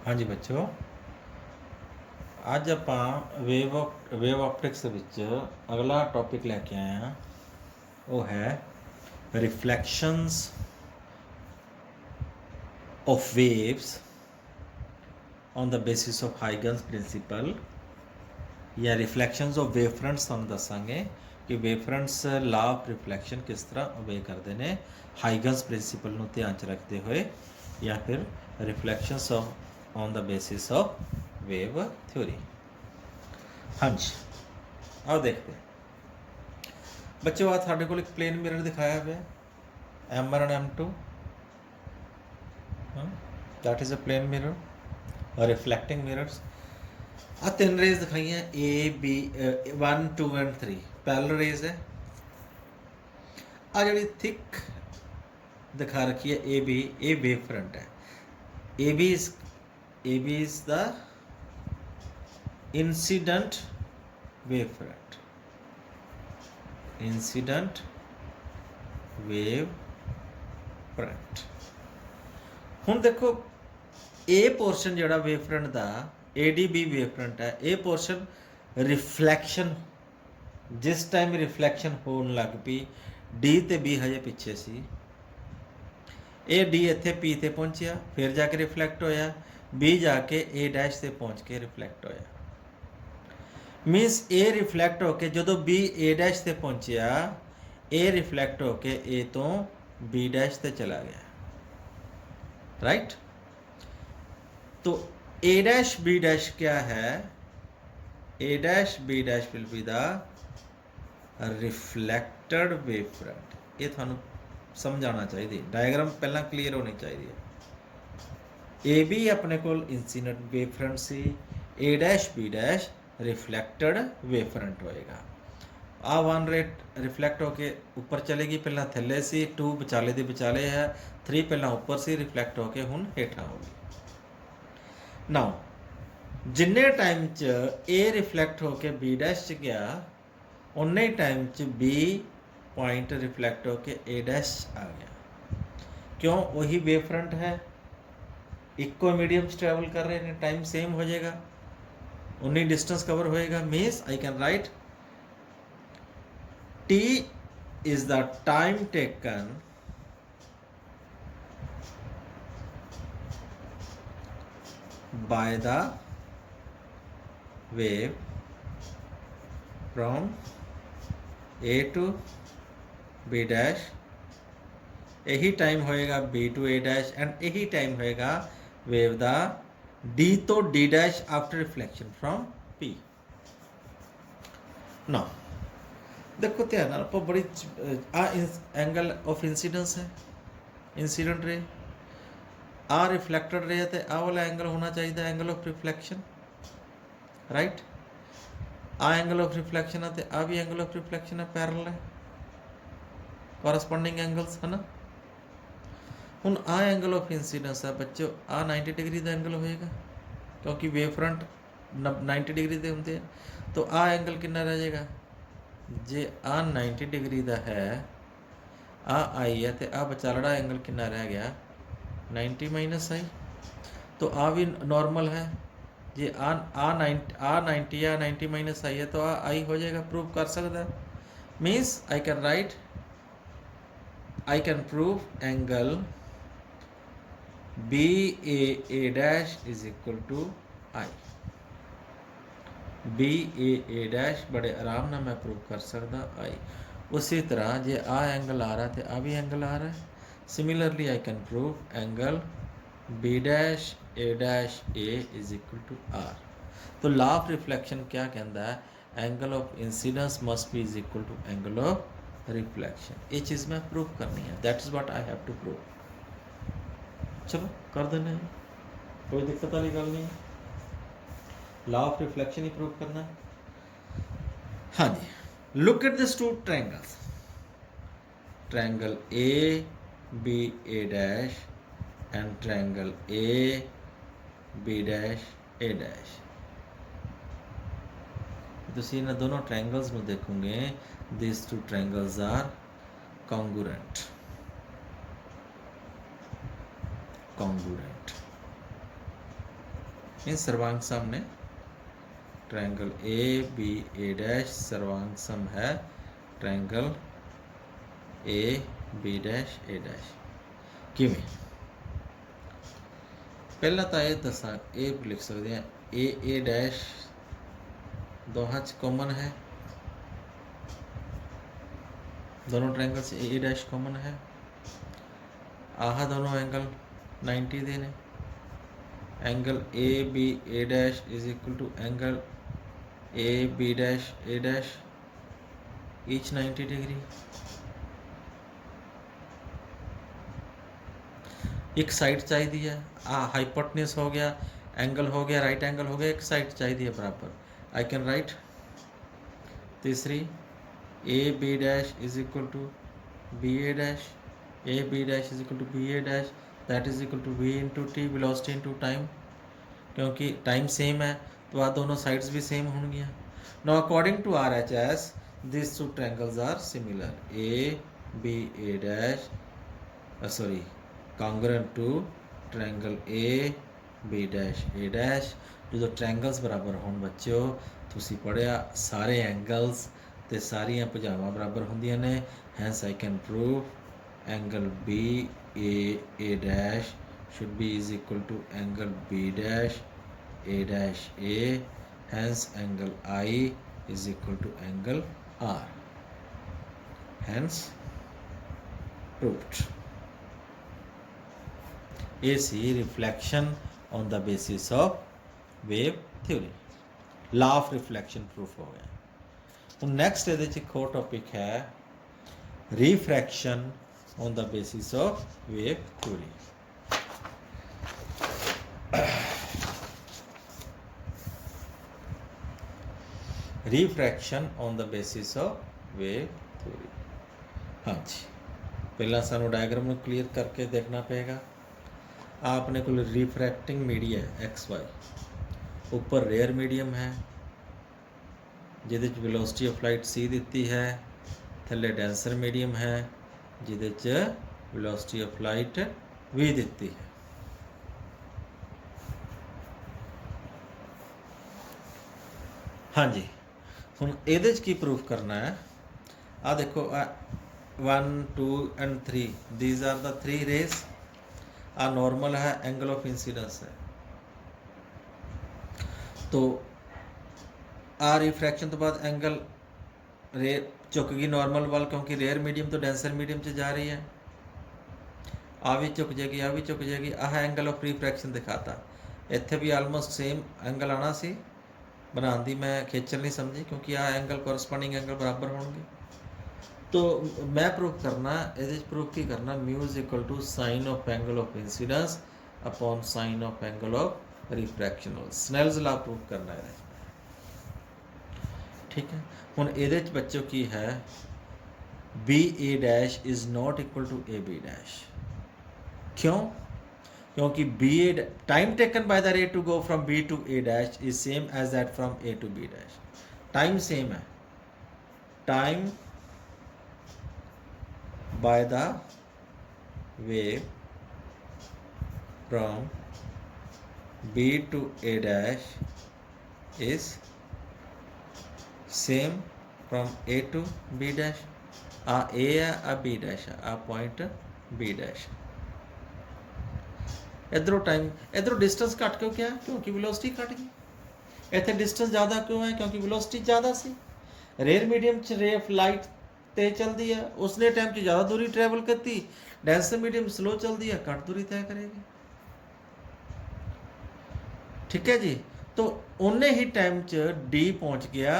हाँ जी बच्चों, ਅੱਜ ਆਪਾਂ ਵੇਵ ਆਪਟਿਕਸ ਵਿੱਚ ਅਗਲਾ ਟੌਪਿਕ ਲੈ ਕੇ ਆਏ ਹਾਂ। ਉਹ ਹੈ reflections of waves on the basis of Huygens principle ਜਾਂ ਰਿਫਲੈਕਸ਼ਨਸ ਆਫ ਵੇਵ ਫਰੰਟਸ। ਤੁਹਾਨੂੰ ਦੱਸਾਂਗੇ ਕਿ ਵੇਵ ਫਰੰਟਸ ਲਾ ਆਫ ਰਿਫਲੈਕਸ਼ਨ ਕਿਸ ਤਰ੍ਹਾਂ ਓਬੇ ਕਰਦੇ ਨੇ ਹਾਈਗਨਸ ਪ੍ਰਿੰਸੀਪਲ ਨੂੰ ਧਿਆਨ 'ਚ ਰੱਖਦੇ ਹੋਏ, ਜਾਂ ਫਿਰ reflections of on the basis of wave theory. हाँ जी, आओ देखते हैं बच्चों। आज साढ़े को एक प्लेन मिरर दिखाया हुआ है M1 और M2। That is a plane mirror और रिफ्लैक्टिंग मिरर्स। आ तीन रेज दिखाई हैं A B 1 2 and 3 parallel raise है। आ जी थिक दिखा रखी है A B, ये वेव फ्रंट है। A B is the incident wave front, incident wave front. हुण देखो ए पोर्शन जिहड़ा वेव फ्रंट का ADB वेव फ्रंट है, ये पोर्शन रिफ्लैक्शन जिस टाइम रिफ्लैक्शन होने लग पई D ते B हजे पिछे सी, ये D इत्थे P ते पहुंचिया, फिर जाके रिफ्लैक्ट होया, B जाके A डैश ते पहुंच के रिफ्लैक्ट होया। मीनस ए रिफ्लैक्ट होके जो बी ए डैश से पहुंचिया, ए रिफ्लैक्ट होके ए तो बी डैश से चला गया, राइट। तो ए डैश बी डैश क्या है? A dash B dash will be the reflected wave front. ये थानू समझाना चाहिए, डायग्राम पहला क्लीयर होनी चाहिए। ए बी अपने को इंसिडेंट वेव फ्रंट सी, A dash B dash reflected wave front होएगा। आ 1 रेट रिफ्लैक्ट होके ऊपर चलेगी, पहला थले सी, 2 विचाले दे विचाले है, 3 पहला ऊपर सी रिफ्लैक्ट होके हुण हेठा होगी। नाउ जिन्ने टाइम च ए रिफ्लैक्ट होके बी डैश च गया, उन्ने टाइम च बी पॉइंट रिफ्लैक्ट होके ए डैश आ गया। क्यों? वही वेव फ्रंट है, इक्को मीडियम ट्रैवल कर रहे हैं, टाइम सेम हो जाएगा, उन्नी डिस्टेंस कवर होएगा। Means I can right T is the time taken by the wave from A to B dash, यही टाइम होएगा B to A dash, and यही टाइम होएगा वेव दा D तो D dash after reflection from P। ना देखो ध्यान आप बड़ी आ एंगल ऑफ इंसिडेंस है, इंसिडेंट रे आ रिफ्लैक्टेड रे है, तो आ वाला एंगल होना चाहिए एंगल ऑफ रिफ्लैक्शन, राइट। आ एंगल ऑफ रिफ्लैक्शन है, तो आ भी एंगल ऑफ रिफ्लैक्शन है, पैरेलल है, कॉरस्पॉन्डिंग एंगल्स है ना। हुण आ एंगल ऑफ इंसिडेंस है बच्चों, आ 90 डिग्री का एंगल होएगा, क्योंकि वेव फ्रंट 90 डिग्री के होंगे। तो आ एंगल कितना रह जाएगा? जे आ 90 डिग्री का है, आ आई है, तो आ विचालड़ा एंगल कितना रह गया? 90 माइनस आई। तो आ भी नॉर्मल है, जे आ 90 या 90 माइनस आई है, तो आ आई हो जाएगा, प्रूव कर सकता है। Means I can write, I can prove angle B A dash is equal to I. B A dash बड़े आराम नाल मैं प्रूव कर सकता आई। उसी तरह जे आ एंगल आ रहा है, तो आ भी एंगल आ रहा है। Similarly I can prove angle B dash A is equal to R. तो लॉ ऑफ रिफ्लैक्शन क्या कहता है? Angle of incidence must be is equal to angle of reflection. ये चीज़ मैं प्रूव करनी है, that is what I have to prove. चलो कर देने, कोई दिक्कत वाली गल नहीं है, लॉ ऑफ रिफ्लेक्शन ही प्रूव करना है। हाँ जी, look at this two triangles, triangle A B A dash and triangle A B dash A dash. तुसीं इन्हां दोनों ट्रायंगल्स नूं देखोगे, this two triangles are congruent, congruent। Mean सर्वांग सम ने triangle A B A dash सर्वांग सम है triangle A B dash A dash. किवें पहला तो ये दसा ये लिख सकते हैं ए डैश दोहां च कॉमन है, दोनों ट्रायंगल से ए डैश कॉमन है। आह दोनों एंगल 90 दे ने। Angle A B A dash is equal to angle A B dash A dash each 90 degree. एक साइड चाहिए है, हाइपोटेन्यूज हो गया, एंगल हो गया, राइट एंगल हो गया, एक साइड चाहिए है बराबर। आई कैन राइट तीसरी A B dash is equal to B A dash, A B dash is equal to B A dash, that is equal to V into T, velocity into time, क्योंकि time same है तो आ दोनों sides भी same होंगी। Now according to R H S this two triangles are similar, A B A dash sorry congruent to triangle A B dash A dash। जो triangles बराबर होण बच्चों तुसी पढ़िया सारे एंगल्स ते सारियां भुजावां बराबर होंदियां ने, hence I can prove angle B A dash should be is equal to angle B dash A dash A, hence angle I is equal to angle R, hence proved। AC reflection on the basis of wave theory, law of reflection proof हो गया। ਹੁਣ next ਇਹਦੇ 'ਚ ਇੱਕ ਹੋਰ topic है refraction on the basis of wave theory। refraction on the basis of wave theory। हाँ जी, पहला सानू डायग्राम ਨੂੰ क्लीयर करके देखना पेगा। आपने को रिफ्रैक्टिंग मीडिया एक्स वाई, ऊपर रेयर मीडियम है जिहदे च वेलोसिटी ऑफ लाइट सी दी है, थले डेंसर मीडियम है जिहदे च वेलोसिटी ऑफ लाइट वी दी है। हाँ जी, हुण इहदे च की प्रूफ करना है, आ देखो 1 2 and 3 these are the 3 rays. आ नॉर्मल है, एंगल ऑफ इंसिडेंस है, तो आ रिफ्रैक्शन तो बाद एंगल रे झुक गई नॉर्मल वाल, क्योंकि रेयर मीडियम तो डेंसर मीडियम से जा रही है। आ भी झुक जाएगी, आ भी झुक जाएगी। आह एंगल ऑफ रिफ्रैक्शन दिखाता, इत्थे भी आलमोस्ट सेम एंगल आना सी, बनाने की मैं खेचल नहीं समझी क्योंकि आ एंगल कोरस्पोंडिंग एंगल बराबर होंगे। तो मैं प्रूफ करना ये प्रूफ की करना mu is equal to sine of angle of incidence upon sine of angle of refraction, Snell's law proof करना है। ठीक है, हुण ये बच्चों की है B A dash is not equal to A B dash. क्यों? क्योंकि B A time taken by the ray to go from B to A dash is same as that from A to B dash. Time same है, time by the wave from B to A dash is same from A to B dash। आ A है, आ B dash है, आ point B dash। इधरों time इधरों distance घट क्यों क्या? क्योंकि वेलोसिटी घट गई। इतने डिस्टेंस ज़्यादा क्यों है? क्योंकि वेलोसिटी ज़्यादा सी। रेयर मीडियम च रे ऑफ लाइट तेज चलती है, उसने टाइम च ज़्यादा दूरी ट्रैवल करती, डेंसर मीडियम स्लो चलती है, घट दूरी तय करेगी। ठीक है जी, तो उन्ने ही टाइम च डी पहुंच गया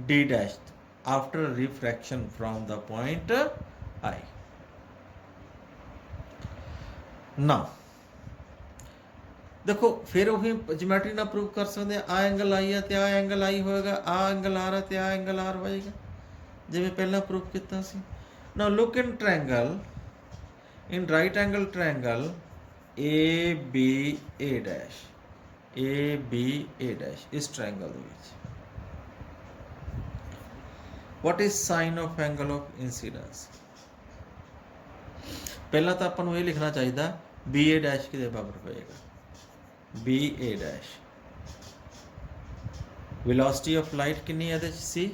D dash after refraction from the point I. Now देखो फिर वही ज्योमेट्री ना प्रूव कर सकते हैं। आ एंगल आई है तो आ एंगल आई होएगा, आ एंगल आर है तो आ एंगल आर होएगा, जिवें पहला प्रूफ किया सी। Now look in triangle, in right angle triangle A B A dash, A B A dash इस ट्रायंगल दे विच what is sine of angle of incidence? पहला तो अपन ये लिखना चाहिए बी ए डैश किहदे बराबर होएगा, B A dash velocity of light कितनी है सी,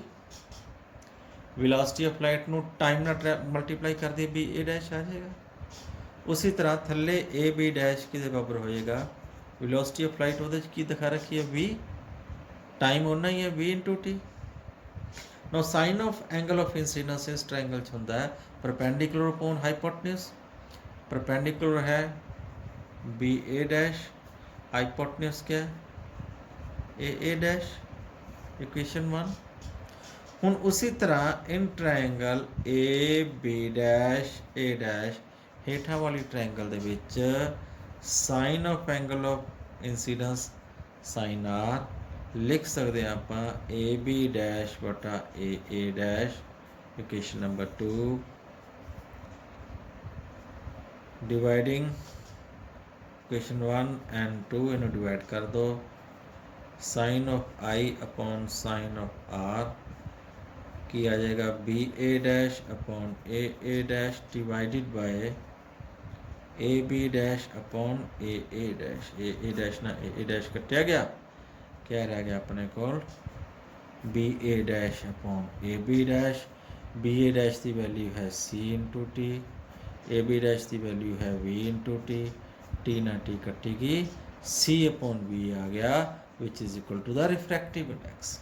वेलोसिटी ऑफ लाइट ਨੂੰ टाइम ਨਾਲ ਮਲਟੀਪਲਾਈ ਕਰ ਦੇ बी ए डैश आ जाएगा। उसी तरह थल्ले ए बी डैश किसके बराबर हो जाएगा, वेलोसिटी ऑफ लाइट वो की दिखा रखी है v, टाइम होना ही है v into T. No sine of angle of incidence इस ट्रायंगल च होंदा है परपेंडिकुलर अपॉन हाइपोटेन्यूज, परपेंडिकुलर है बी ए डैश, हाइपोटेन्यूज क्या है ए डैश, इक्वेशन 1। हुण उसी तरह in triangle A B dash A dash हेठा वाली ट्रायंगल दे विच sine of angle of incidence sine R लिख सकते हैं आप ए बी डैश बटा A dash, equation number 2। Dividing equation 1 and 2 इन्हों डिवाइड कर दो, sine of I upon sine of R की आ जाएगा B A dash upon A dash divided by A B dash upon A dash, A dash ना A dash कटिया गया, क्या रह गया अपने को B A dash upon A B dash, B A dash की वैल्यू है C into T, A B dash की वैल्यू है वी इंटू टी ना टी कटेगी, सी अपॉन बी आ गया which is equal to the refractive index.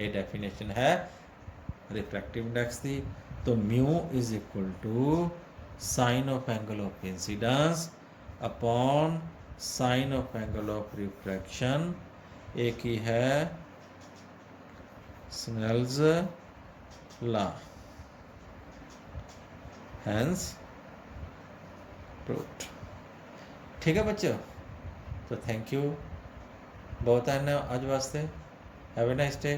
ये definition है रिफ्रैक्टिव इंडेक्स की। तो mu is equal to sine of angle of incidence upon sine of angle of refraction, एक ही है स्नेल्स लॉ, हैंस प्रूव्ड। ठीक है बच्चों, तो थैंक यू बहुत है ना आज वास्ते, हैव ए नाइस डे।